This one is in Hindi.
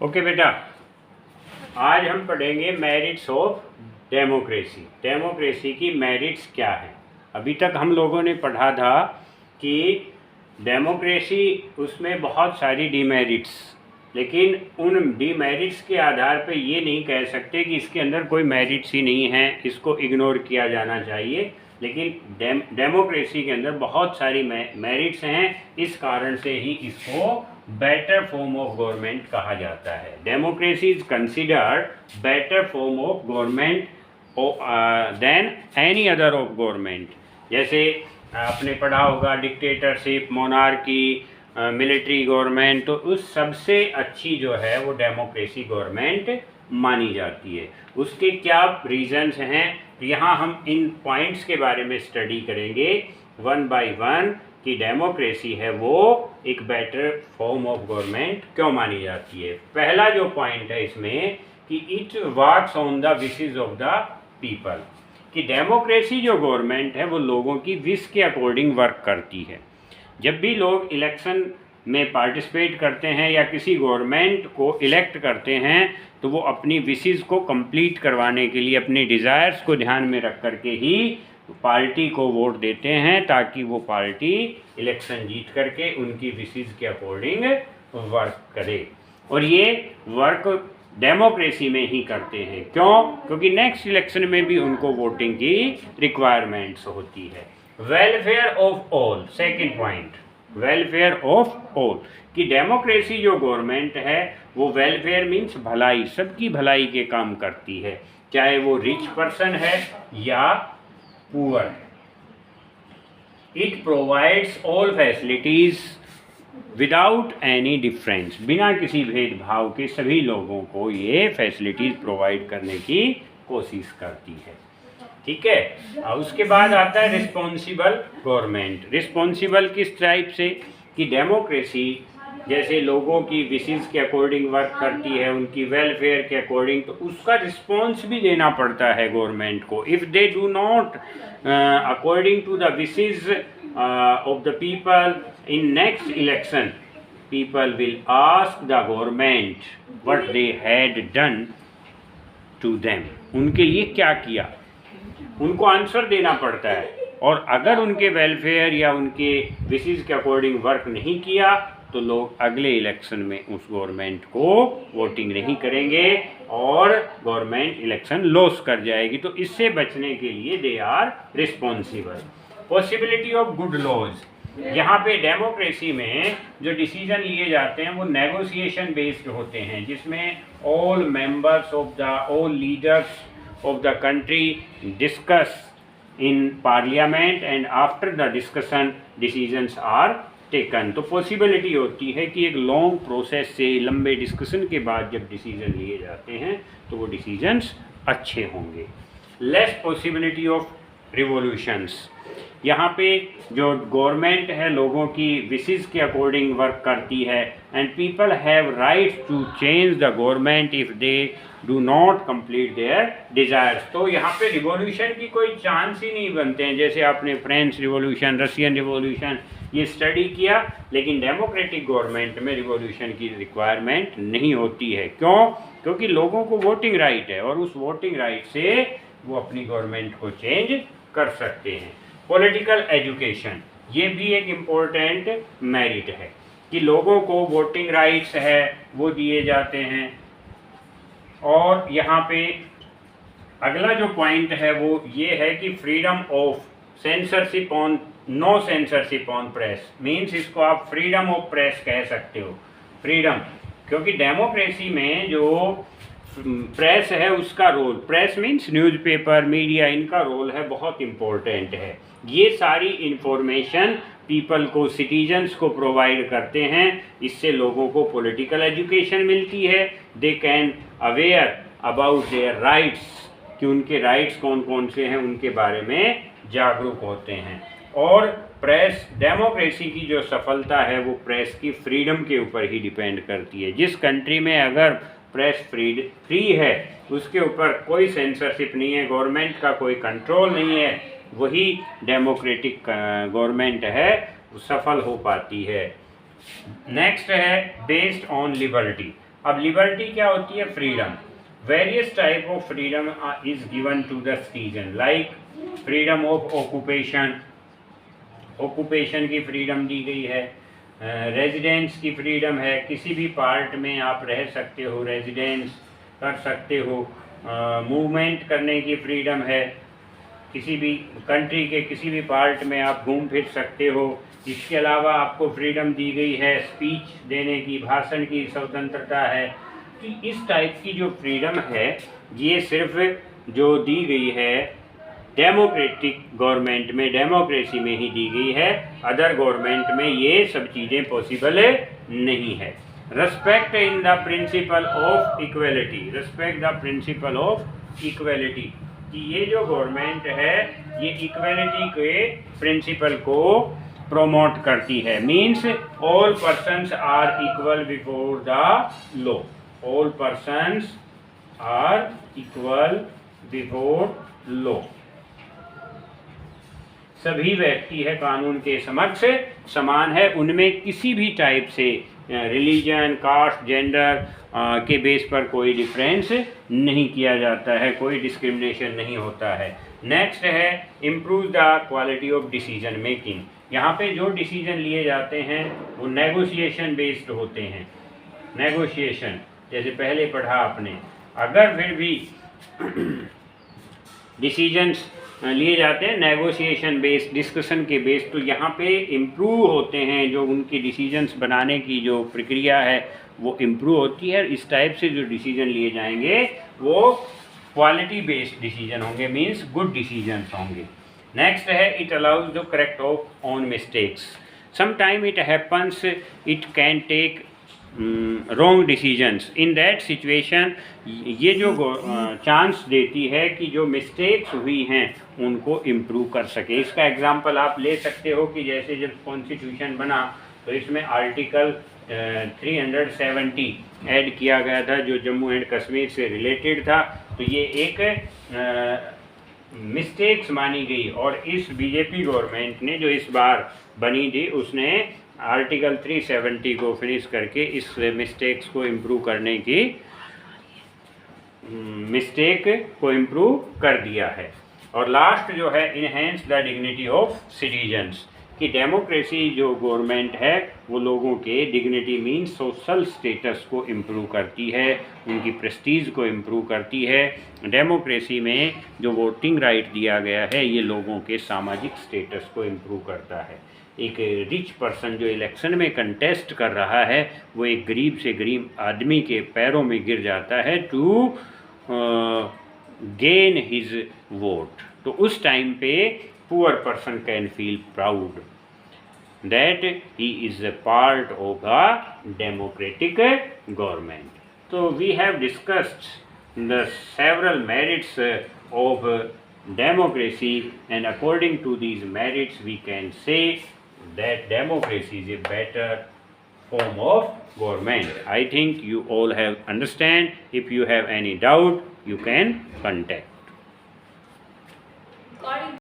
ओके बेटा, आज हम पढ़ेंगे मेरिट्स ऑफ डेमोक्रेसी। डेमोक्रेसी की मेरिट्स क्या है। अभी तक हम लोगों ने पढ़ा था कि डेमोक्रेसी उसमें बहुत सारी डीमेरिट्स, लेकिन उन डीमेरिट्स के आधार पे ये नहीं कह सकते कि इसके अंदर कोई मेरिट्स ही नहीं है, इसको इग्नोर किया जाना चाहिए। लेकिन डेमोक्रेसी के अंदर बहुत सारी मेरिट्स हैं, इस कारण से ही इसको बेटर फॉर्म ऑफ गवर्नमेंट कहा जाता है। Democracy is considered better form of government than any other of government. जैसे आपने पढ़ा होगा डिक्टेटरशिप, मोनार्की, मिलिट्री गवर्नमेंट, तो उस सबसे अच्छी जो है वो डेमोक्रेसी गवर्नमेंट मानी जाती है। उसके क्या रीजंस हैं, यहाँ हम इन पॉइंट्स के बारे में स्टडी करेंगे वन बाय वन कि डेमोक्रेसी है वो एक बेटर फॉर्म ऑफ गवर्नमेंट क्यों मानी जाती है। पहला जो पॉइंट है इसमें कि it works on the wishes of the people, कि डेमोक्रेसी जो गवर्नमेंट है वो लोगों की विश के अकॉर्डिंग वर्क करती है। जब भी लोग इलेक्शन में पार्टिसिपेट करते हैं या किसी गवर्नमेंट को इलेक्ट करते हैं तो वो अपनी विशेस को कंप्लीट करवाने के लिए अपने डिज़ायर्स को ध्यान में रख करके ही पार्टी को वोट देते हैं, ताकि वो पार्टी इलेक्शन जीत करके उनकी विशेस के अकॉर्डिंग वर्क करे। और ये वर्क डेमोक्रेसी में ही करते हैं। क्यों? क्योंकि नेक्स्ट इलेक्शन में भी उनको वोटिंग की रिक्वायरमेंट्स होती है। Welfare of all, second point, welfare of all, कि डेमोक्रेसी जो गवर्नमेंट है वो वेलफेयर मीन्स भलाई, सबकी भलाई के काम करती है, चाहे वो रिच पर्सन है या poor. It provides all facilities without any difference, बिना किसी भेदभाव के सभी लोगों को ये फैसिलिटीज प्रोवाइड करने की कोशिश करती है। ठीक है। और उसके बाद आता है रिस्पॉन्सिबल गवर्नमेंट। रिस्पॉन्सिबल किस टाइप से, कि डेमोक्रेसी जैसे लोगों की विशेस के अकॉर्डिंग वर्क करती है, उनकी वेलफेयर के अकॉर्डिंग, तो उसका रिस्पॉन्स भी देना पड़ता है गवर्नमेंट को। If they do not according to the wishes of the people in next election, people will ask the government what they had done to them, उनके लिए क्या किया, उनको आंसर देना पड़ता है। और अगर उनके वेलफेयर या उनके विशेस के अकॉर्डिंग वर्क नहीं किया तो लोग अगले इलेक्शन में उस गवर्नमेंट को वोटिंग नहीं करेंगे और गवर्नमेंट इलेक्शन लॉस कर जाएगी। तो इससे बचने के लिए they are responsible. Possibility of good laws, यहाँ पे डेमोक्रेसी में जो डिसीजन लिए जाते हैं वो नेगोशिएशन बेस्ड होते हैं, जिसमें all members of the all leaders of the country discuss in parliament and after the discussion decisions are taken। तो पॉसिबिलिटी होती है कि एक लॉन्ग प्रोसेस से, लंबे डिस्कशन के बाद जब डिसीजन लिए जाते हैं तो वो डिसीजंस अच्छे होंगे। लेस पॉसिबिलिटी ऑफ रिवॉल्यूशंस, यहाँ पे जो गवर्नमेंट है लोगों की विशेस के अकॉर्डिंग वर्क करती है and people have right to change the government if they do not complete their desires. तो यहाँ पे रिवॉल्यूशन की कोई चांस ही नहीं बनते हैं। जैसे आपने फ्रेंच रिवॉल्यूशन, रशियन रिवॉल्यूशन ये स्टडी किया, लेकिन डेमोक्रेटिक गवर्नमेंट में रिवॉल्यूशन की रिक्वायरमेंट नहीं होती है। क्यों? क्योंकि लोगों को वोटिंग राइट है और उस वोटिंग राइट से वो अपनी गवर्नमेंट को चेंज कर सकते हैं। पॉलिटिकल एजुकेशन, ये भी एक इम्पोर्टेंट मेरिट है कि लोगों को वोटिंग राइट्स है वो दिए जाते हैं। और यहाँ पे अगला जो पॉइंट है वो ये है कि freedom of censorship on, no censorship on press, means इसको आप फ्रीडम ऑफ प्रेस कह सकते हो। फ्रीडम, क्योंकि डेमोक्रेसी में जो प्रेस है उसका role, press means newspaper, media, इनका रोल है बहुत इम्पोर्टेंट है। ये सारी इंफॉर्मेशन पीपल को, सिटीजन्स को प्रोवाइड करते हैं। इससे लोगों को पॉलिटिकल एजुकेशन मिलती है। They can aware about their rights, कि उनके राइट्स कौन कौन से हैं उनके बारे में जागरूक होते हैं। और प्रेस, डेमोक्रेसी की जो सफलता है वो प्रेस की फ्रीडम के ऊपर ही डिपेंड करती है। जिस कंट्री में अगर प्रेस फ्री है, उसके ऊपर कोई सेंसरशिप नहीं है, गवर्नमेंट का कोई कंट्रोल नहीं है, वही डेमोक्रेटिक गवर्नमेंट है, वो सफल हो पाती है। नेक्स्ट है बेस्ड ऑन लिबर्टी। अब लिबर्टी क्या होती है? Freedom. Various type of freedom is given to the citizen, like freedom of occupation, occupation की फ्रीडम दी गई है। रेजिडेंस की फ्रीडम है, किसी भी पार्ट में आप रह सकते हो, रेजिडेंस कर सकते हो। मूवमेंट करने की फ्रीडम है, किसी भी कंट्री के किसी भी पार्ट में आप घूम फिर सकते हो। इसके अलावा आपको फ्रीडम दी गई है स्पीच देने की, भाषण की स्वतंत्रता है। तो इस टाइप की जो फ्रीडम है ये सिर्फ जो दी गई है डेमोक्रेटिक गवर्नमेंट में, डेमोक्रेसी में ही दी गई है। अदर गवर्नमेंट में ये सब चीज़ें पॉसिबल नहीं है। Respect in the principle of equality, respect the principle of equality, कि ये जो गवर्नमेंट है ये इक्वलिटी के प्रिंसिपल को प्रोमोट करती है। Means all persons are equal before the law, all persons are equal before law, सभी व्यक्ति है कानून के समक्ष समान है। उनमें किसी भी टाइप से रिलीजन, कास्ट, जेंडर के बेस पर कोई डिफरेंस नहीं किया जाता है, कोई डिस्क्रिमिनेशन नहीं होता है। नेक्स्ट है improve the quality of decision making. यहाँ पे जो डिसीजन लिए जाते हैं वो नेगोशिएशन बेस्ड होते हैं। नेगोशिएशन जैसे पहले पढ़ा आपने, अगर फिर भी डिसीजंस लिए जाते हैं नेगोशिएशन बेस्ड, डिस्कशन के बेस्ड, तो यहाँ पे इम्प्रूव होते हैं। जो उनकी डिसीजंस बनाने की जो प्रक्रिया है वो इम्प्रूव होती है। इस टाइप से जो डिसीजन लिए जाएंगे वो क्वालिटी बेस्ड डिसीजन होंगे, मीन्स गुड डिसीजंस होंगे। नेक्स्ट है it allows the correct of on mistakes. Sometime it happens it can take wrong decisions, in that situation ये जो चांस देती है कि जो मिस्टेक्स हुई हैं उनको इम्प्रूव कर सके। इसका एग्जांपल आप ले सकते हो कि जैसे जब कॉन्स्टिट्यूशन बना तो इसमें आर्टिकल 370 ऐड किया गया था जो जम्मू एंड कश्मीर से रिलेटेड था। तो ये एक मिस्टेक्स मानी गई और इस बीजेपी गवर्नमेंट ने जो इस बार बनी थी उसने आर्टिकल 370 को फिनिश करके इस मिस्टेक्स को इम्प्रूव करने की मिस्टेक को इम्प्रूव कर दिया है। और लास्ट जो है enhance the dignity of citizens, कि डेमोक्रेसी जो गवर्नमेंट है वो लोगों के डिग्निटी मीन्स सोशल स्टेटस को इम्प्रूव करती है, उनकी प्रेस्टीज को इम्प्रूव करती है। डेमोक्रेसी में जो वोटिंग राइट दिया गया है ये लोगों के सामाजिक स्टेटस को इम्प्रूव करता है। एक रिच पर्सन जो इलेक्शन में कंटेस्ट कर रहा है वो एक गरीब से गरीब आदमी के पैरों में गिर जाता है टू गेन हिज वोट। तो उस टाइम पे poor person can feel proud that he is a part of a democratic government. तो we have discussed the several merits of democracy, and according to these merits we can say that democracy is a better form of government. I think you all have understand. If you have any doubt you can contact.